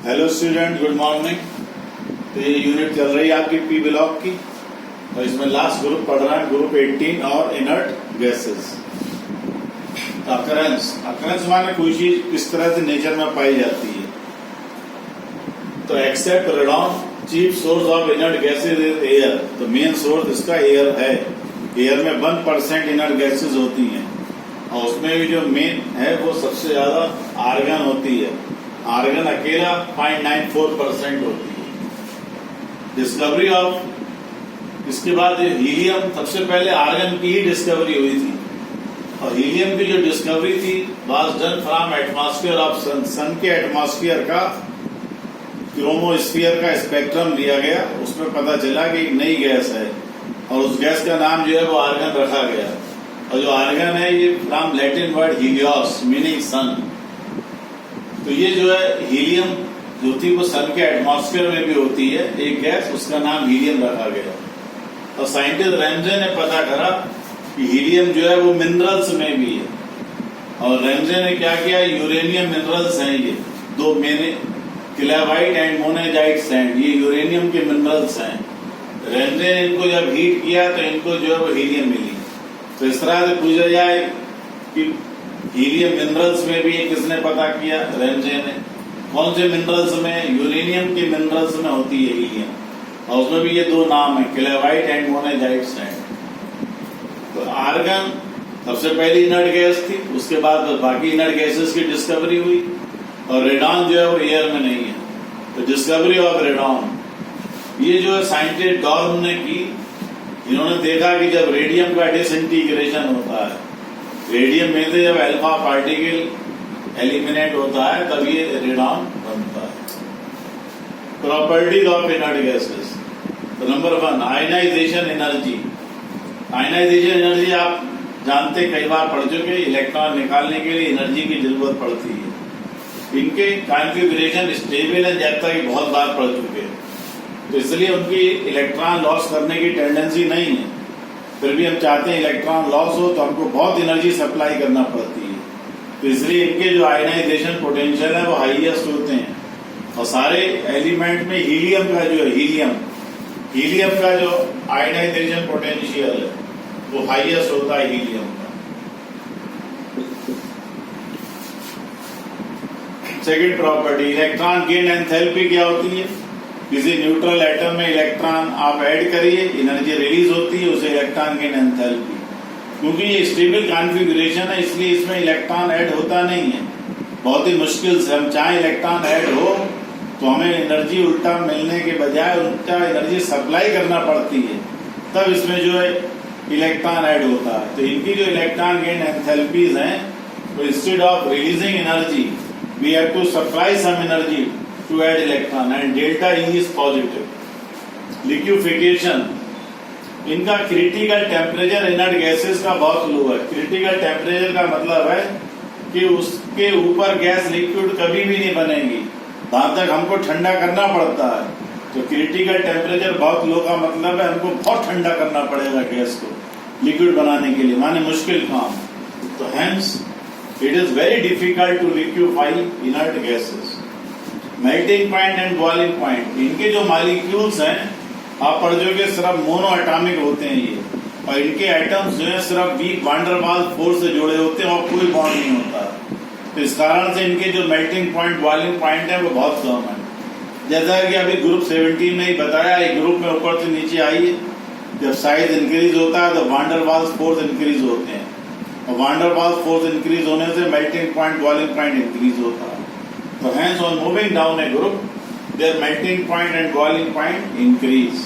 Hello student, good morning. तो ये unit चल रही है आपकी पी ब्लॉक की, और इसमें लास्ट ग्रुप पढ़ रहा है, ग्रुप 18 और इनर्ट गैसेस। अकरेंस माने कोई चीज किस तरह से नेचर में पाई जाती है। तो except radon chief source of inert gases is air. तो मेन सोर्स इसका एयर है। एयर में 1% इनर्ट गैसेज होती हैं, और उसमें भी जो मेन है वो सबसे ज्यादा आर्गन होती है। आर्गन अकेला 0.94% होती है। डिस्कवरी ऑफ, इसके बाद हीलियम, सबसे पहले आर्गन की ही डिस्कवरी हुई थी, और हीलियम की जो डिस्कवरी थी was done from atmosphere of sun. Sun के एटमॉस्फेयर का क्रोमोस्फीयर का स्पेक्ट्रम लिया गया, उसमें पता चला कि एक नई गैस है, और उस गैस का नाम जो है वो आर्गन रखा गया। और जो आर्गन है ये from Latin word helios meaning sun. तो ये जो है हीलियम जो थी वो सन के एटमॉस्फेयर में भी होती है एक गैस, उसका नाम हीलियम रखा गया। और साइंटिस्ट रैमजे ने पता करा कि हीलियम जो है वो मिनरल्स में भी है, और रैमजे ने क्या किया, यूरेनियम मिनरल्स हैं ये दो मेन, क्लेवाइट एंड मोनेजाइट सैंड, ये यूरेनियम के मिनरल्स हैं। रैमजे ने इनको जब हीट किया तो इनको जो है वो हीलियम मिली। तो इस तरह से पूछा जाए कि हीलियम मिनरल्स में भी किसने पता किया, रैमजे ने। कौन से मिनरल्स में, यूरेनियम के मिनरल्स में होती है हीलियम, और उसमें भी ये दो नाम है, क्लेवाइट एंड मोनेजाइट सैंड। तो आर्गन सबसे पहली इनर्ट गैस थी, उसके बाद बाकी इनर्ट गैसेस की डिस्कवरी हुई, और रेडॉन जो है वो एयर में नहीं है। तो डिस्कवरी ऑफ रेडॉन ये जो है साइंटिस्ट डॉर्म ने की। इन्होंने देखा कि जब रेडियम का डिसइंटीग्रेशन होता है, रेडियम में से जब अल्फा पार्टिकल एलिमिनेट होता है तब ये रेडॉन बनता है। Properties of inert gases. तो number 1, ionization energy. Ionization energy आप जानते, कई बार पढ़ चुके, इलेक्ट्रॉन निकालने के लिए एनर्जी की जरूरत पड़ती है। इनके कॉन्फ़िगरेशन स्टेबल है, जब तक बहुत बार पढ़ चुके हैं, तो इसलिए उनकी इलेक्ट्रॉन लॉस करने की टेंडेंसी नहीं है। फिर भी हम चाहते हैं इलेक्ट्रॉन लॉस हो तो हमको बहुत एनर्जी सप्लाई करना पड़ती है। तो इसलिए इनके जो आयनाइजेशन पोटेंशियल है वो हाईएस्ट होते हैं। और सारे एलिमेंट में हीलियम का जो है, हीलियम का जो आयनाइजेशन पोटेंशियल है वो हाईएस्ट होता है हीलियम का। Second property, electron gain enthalpy क्या होती है। किसी न्यूट्रल एटम में इलेक्ट्रॉन आप ऐड करिए, एनर्जी रिलीज होती है, उसे इलेक्ट्रॉन गेन एंथैल्पी। क्योंकि ये स्टेबल कॉन्फ़िगरेशन है इसलिए इसमें इलेक्ट्रॉन ऐड होता नहीं है, बहुत ही मुश्किल से। हम चाहे इलेक्ट्रॉन ऐड हो तो हमें एनर्जी उल्टा मिलने के बजाय उल्टा एनर्जी सप्लाई करना पड़ती है, तब इसमें जो है इलेक्ट्रॉन ऐड होता है। तो इनकी जो इलेक्ट्रॉन गेन एंथैल्पीज हैं, तो instead of releasing energy we have to supply some energy to add electron and delta E is positive। Liquefaction, इनका क्रिटिकल टेम्परेचर इनर्ट गैसेस का बहुत लो है। क्रिटिकल टेम्परेचर का मतलब है कि उसके ऊपर गैस लिक्विड कभी भी नहीं बनेगी, वहां तक हमको ठंडा करना पड़ता है। तो क्रिटिकल टेम्परेचर बहुत लो का मतलब है हमको बहुत ठंडा करना पड़ेगा गैस को लिक्विड बनाने के लिए, माने मुश्किल काम। तो hence it is very difficult to liquefy inert gases. Melting point and boiling point, इनके जो मॉलिक्यूल्स हैं आप पढ़ जोगे सिर्फ मोनो एटॉमिक होते हैं ये, और इनके एटम्स जो है सिर्फ week van der Waals force से जुड़े होते हैं और कोई बॉन्ड नहीं होता। तो इस कारण से इनके जो मेल्टिंग पॉइंट बॉइलिंग पॉइंट है वो बहुत कम है। जैसा कि अभी ग्रुप 17 में ही बताया, एक ग्रुप में ऊपर से नीचे आई है, जब साइज इंक्रीज होता है तो van der Waals force increase होते हैं, और van der Waals force increase होने से melting point boiling point increase होता है। So hence on moving down a group, their melting point and boiling point increase.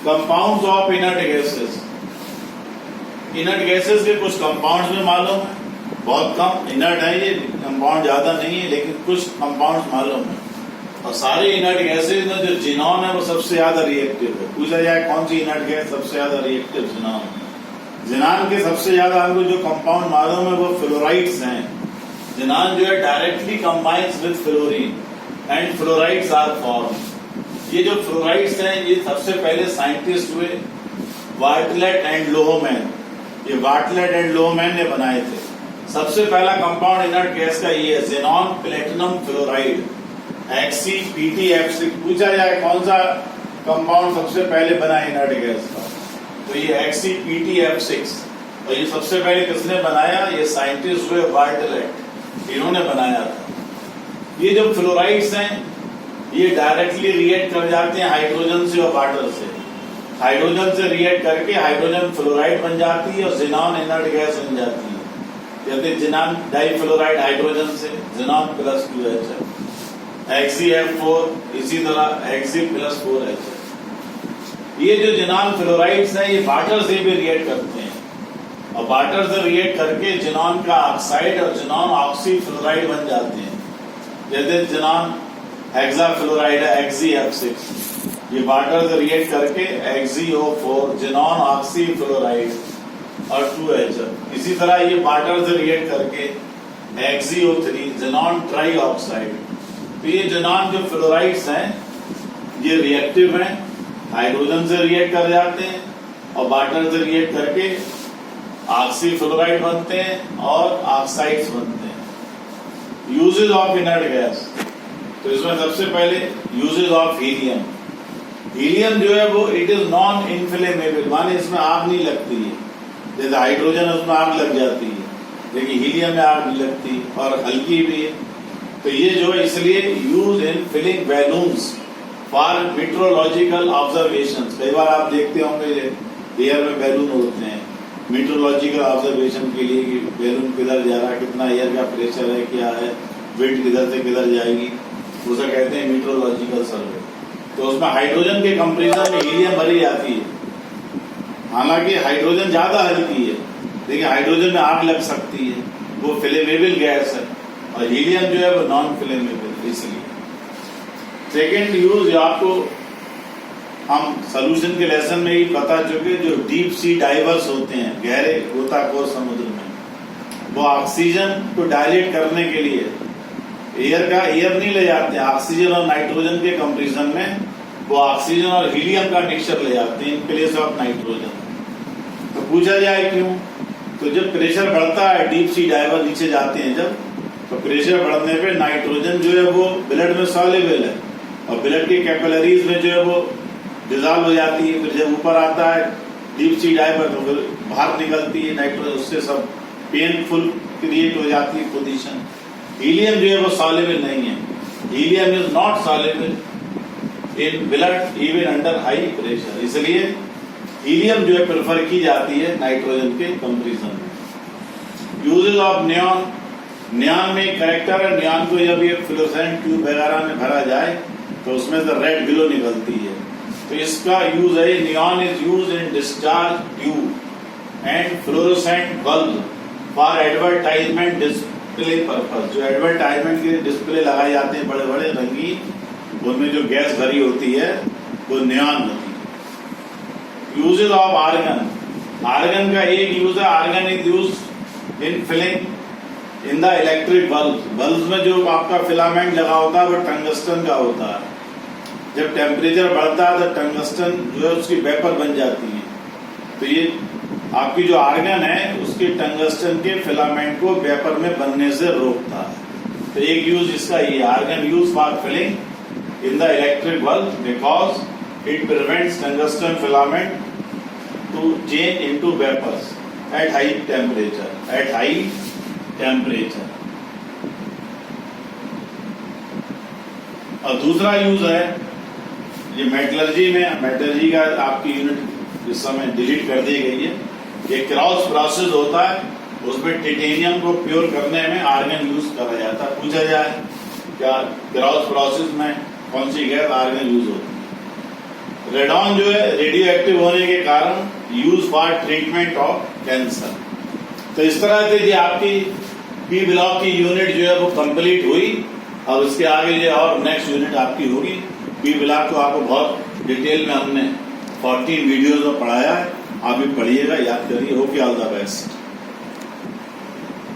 Compounds of inert gases. Inert gases के कुछ compounds में मालूम है, बहुत कम inert है ये, compound ज्यादा नहीं है, लेकिन कुछ compounds मालूम है। और सारे inert gases में जो जिनॉन है वो सबसे ज्यादा रिएक्टिव है। पूछा जाए कौन सी inert गैस सबसे ज्यादा रिएक्टिव, जिनॉन। जिनॉन के सबसे ज्यादा हमको जो compound मालूम है वो फ्लोराइड्स हैं। जिनान जो है directly combines with fluorine and fluorides are form. ये जो फ्लोराइड्स हैं ये सबसे पहले साइंटिस्ट हुए बार्टलेट एंड लोहोमैन। ये बार्टलेट एंड लोहोमैन ने बनाए थे। सबसे पहला कंपाउंड इनर्ट गैस का ये है, ज़ेनॉन प्लेटिनम फ्लोराइड। XCPTF6 पूछा जाए कौन सा कंपाउंड सबसे पहले बना इनर्ट गैस का, तो ये XCPTF6। और ये सबसे पहले किसने बनाया? ये साइंटिस्ट हुए बार्टलेट, इन्होंने बनाया था। ये जो फ्लोराइड्स हैं ये डायरेक्टली रिएक्ट कर जाते हैं हाइड्रोजन से और वाटर से। हाइड्रोजन से रिएक्ट करके हाइड्रोजन फ्लोराइड बन जाती है और जिनॉन इनर्ट गैस बन जाती है, जैसे जिनॉन डाइफ्लोराइड हाइड्रोजन से जिनॉन प्लस 2HF, XeF4 इसी तरह Xe प्लस 4HF। ये जो जिनॉन फ्लोराइड्स हैं ये वाटर से भी रिएक्ट करते हैं और वाटर से रिएक्ट करके जिनॉन का ऑक्साइड और जिनॉन ऑक्सी फ्लोराइड बन जाते हैं, जैसे जिनॉन हेक्साफ्लोराइड है XeF6, ये वाटर से रिएक्ट करके XeO4 जिनॉन ऑक्सी फ्लोराइड और 2HF। इसी तरह ये वाटर से रिएक्ट करके XeO3 जिनॉन ट्राई ऑक्साइड। तो ये जिनॉन जो फ्लोराइड्स हैं ये रिएक्टिव हैं, हाइड्रोजन से रिएक्ट कर जाते हैं और वाटर से रिएक्ट करके ऑक्सी फ्लोराइड बनते हैं और ऑक्साइड्स बनते हैं। यूजेज ऑफ इनर्ट गैस, तो इसमें सबसे पहले यूजेज ऑफ हीलियम। हीलियम जो है वो इट इज नॉन इनफ्लेमेबल, माने इसमें आग नहीं लगती है, जैसे हाइड्रोजन उसमें आग लग जाती है, लेकिन हीलियम में आग नहीं लगती और हल्की भी है। तो ये जो है इसलिए use in filling balloons for meteorological observations. कई बार आप देखते होंगे एयर में बैलून होते हैं मीटरोलॉजिकल ऑब्जर्वेशन के लिए कि बैलून किधर जा रहा है, कितना एयर का प्रेशर है, क्या है, विंड किधर से किधर जाएगी, उसे कहते हैं मीटरोलॉजिकल सर्वे। तो उसमें हाइड्रोजन के कंपैरिजन में हीलियम भरी जाती है, हालांकि हाइड्रोजन ज्यादा हल्की है, लेकिन हाइड्रोजन में आग लग सकती है, वो फ्लेमेबल गैस है, और हीलियम जो है वो नॉन फ्लेमेबल। इसलिए सेकेंड यूज आपको हम सोल्यूशन के लेसन में ही बता चुके, जो डीप सी डाइवर्स होते हैं, गहरे गोताखोर समुद्र में, वो ऑक्सीजन को डायलेट करने के लिए एयर नहीं ले जाते हैं, ऑक्सीजन और नाइट्रोजन के कंपैरिजन में वो ऑक्सीजन और हीलियम का मिक्सचर ले जाते हैं इन प्लेस ऑफ नाइट्रोजन। तो पूछा जाए क्यों, तो जब प्रेशर बढ़ता है, डीप सी डाइवर नीचे जाते हैं जब, तो प्रेशर बढ़ने पे नाइट्रोजन जो है वो ब्लड में सॉल्युबल है और ब्लड के कैपिलरीज में जो है वो डिजॉल्व हो जाती है, फिर जब ऊपर आता है डीप सी डाइवर तो फिर बाहर निकलती है नाइट्रोजन, उससे सब पेनफुल क्रिएट हो जाती है पोजीशन। हीलियम जो है वो सॉल्युबल नहीं है, helium is not soluble in blood even under high pressure, इसलिए हीलियम जो है प्रेफर की जाती है नाइट्रोजन के कंपैरिजन में। यूजेज ऑफ नियॉन, नियॉन में एक कैरेक्टर है, नियॉन को जब ये फ्लोरोसेंट ट्यूब वगैरह में भरा जाए तो उसमें से रेड ग्लो निकलती है, तो इसका यूज है, neon is use in discharge tube and fluorescent bulb for advertisement display purpose. जो एडवर्टाइजमेंट के डिस्प्ले लगाए जाते हैं बड़े बड़े रंगीन, उनमें जो गैस भरी होती है वो नियॉन होती है। यूजेज ऑफ आर्गन, आर्गन का एक यूज है, argon is use in filling in the electric bulb. Bulb में जो आपका फिलामेंट लगा होता है वो टंगस्टन का होता है, जब टेम्परेचर बढ़ता है तो टंगस्टन जो है उसकी वेपर बन जाती है, तो ये आपकी जो आर्गन है उसके टंगस्टन के फिलामेंट को वेपर में बनने से रोकता है। तो एक यूज इसका ये, argon use for filling in the electric bulb because it prevents tungsten filament to change into vapours at high temperature. और दूसरा यूज है ये मेटलर्जी में, मेटलर्जी का आपकी यूनिट इस समय डिलीट कर दी गई है, ये क्रॉस प्रोसेस होता है, उसमें टिटेनियम को प्योर करने में आर्गन यूज करा जाता है। पूछा जाए क्या क्रॉस प्रोसेस में कौन सी गैस आर्गन यूज होती है। रेडॉन जो है रेडियो एक्टिव होने के कारण use for treatment of cancer. तो इस तरह से जो आपकी पी ब्लॉक की यूनिट जो है वो कंप्लीट हुई। अब इसके आगे जो और नेक्स्ट यूनिट आपकी होगी पी ब्लॉक, को आपको बहुत डिटेल में हमने 14 वीडियोज में पढ़ाया है, आप भी पढ़िएगा, याद करिए। होके ऑल द बेस्ट।